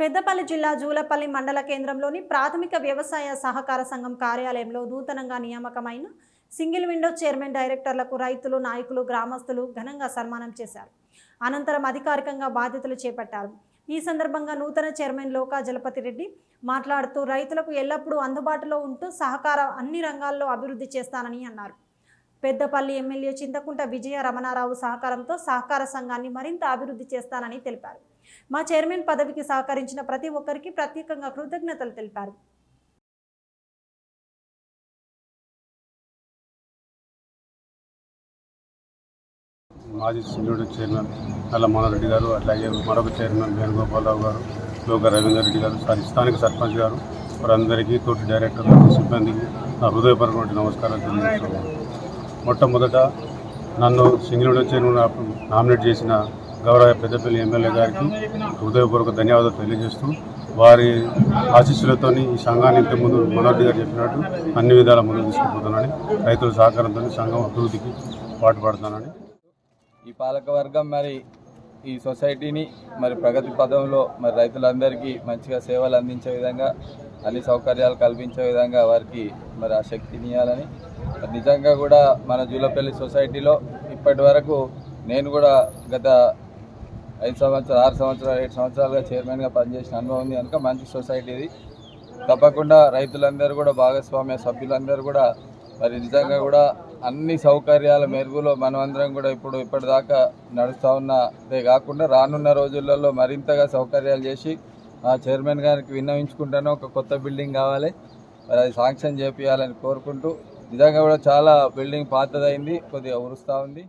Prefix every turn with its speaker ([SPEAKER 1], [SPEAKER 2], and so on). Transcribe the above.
[SPEAKER 1] పెద్దపల్లి జిల్లా జూలపల్లి మండల కేంద్రంలోని ప్రాథమిక వ్యవసాయ సహకార సంఘం కార్యాలయంలో నూతనంగా నియామకమైన సింగిల్ విండో చైర్మన్ డైరెక్టర్లకు రైతులు, నాయకులు, గ్రామస్తులు ఘనంగా సన్మానం చేశారు. అనంతరం అధికారికంగా బాధ్యతలు చేపట్టారు. ఈ సందర్భంగా నూతన చైర్మన్ లోకా జలపతి రెడ్డి మాట్లాడుతూ రైతులకు ఎల్లప్పుడూ అందుబాటులో ఉంటూ సహకార అన్ని రంగాల్లో అభివృద్ధి చేస్తానని అన్నారు. పెద్దపల్లి ఎమ్మెల్యే చింతకుంట విజయ రమణారావు సహకారంతో సహకార సంఘాన్ని మరింత అభివృద్ధి చేస్తానని తెలిపారు. మా చైర్మన్ పదవికి సహకరించిన ప్రతి ఒక్కరికి ప్రత్యేకంగా కృతజ్ఞతలు తెలిపారు.
[SPEAKER 2] మాజీ సింగరేణి చైర్మన్ నల్ల మనోహర్ గారు, అట్లాగే మరొక చైర్మన్ వేణుగోపాలరావు గారు, లోక రవీందర్ రెడ్డి గారు, స్థానిక సర్పంచ్ గారు, వారందరికీ, తోటి డైరెక్టర్లకు, సిబ్బందికి నా హృదయపూర్వక నమస్కారాలు తెలియజేస్తున్నాను. మొట్టమొదట నన్ను సింగరేణి చైర్మన్ నామినేట్ చేసిన గౌరవ పెద్దపల్లి ఎమ్మెల్యే గారికి హృదయపూర్వక ధన్యవాదాలు తెలియజేస్తూ, వారి ఆశీస్సులతో ఈ సంఘాన్ని ఇంతకుముందు మనోహర్ గారు చెప్పినట్టు అన్ని విధాల ముందుకు తీసుకుపోతున్నానని, రైతుల సహకారంతో సంఘం అభివృద్ధికి పాటుపడుతున్నానని.
[SPEAKER 3] ఈ పాలకవర్గం మరి ఈ సొసైటీని మరి ప్రగతి పదంలో మరి రైతులందరికీ మంచిగా సేవలు అందించే విధంగా, అన్ని సౌకర్యాలు కల్పించే విధంగా వారికి మరి ఆ శక్తిని ఇవ్వాలని, నిజంగా కూడా మన జూలపల్లి సొసైటీలో ఇప్పటి వరకు నేను కూడా గత 5 సంవత్సరాలు 6 సంవత్సరాలు 7 సంవత్సరాలుగా చైర్మన్గా పనిచేసిన అనుభవం ఉంది కనుక మంచి సొసైటీ ఇది. తప్పకుండా రైతులందరూ కూడా భాగస్వామ్య సభ్యులందరూ కూడా మరి నిజంగా కూడా అన్ని సౌకర్యాల మెరుగులో మనమందరం కూడా ఇప్పటిదాకా నడుస్తూ ఉన్నదే కాకుండా రానున్న రోజులలో మరింతగా సౌకర్యాలు చేసి ఆ చైర్మన్ గారికి విన్నవించుకుంటాను. ఒక కొత్త బిల్డింగ్ కావాలి, మరి అది శాంక్షన్ చేపియాలని కోరుకుంటూ, నిజంగా కూడా చాలా బిల్డింగ్ పాతదైంది, కొద్దిగా ఉరుస్తూ ఉంది.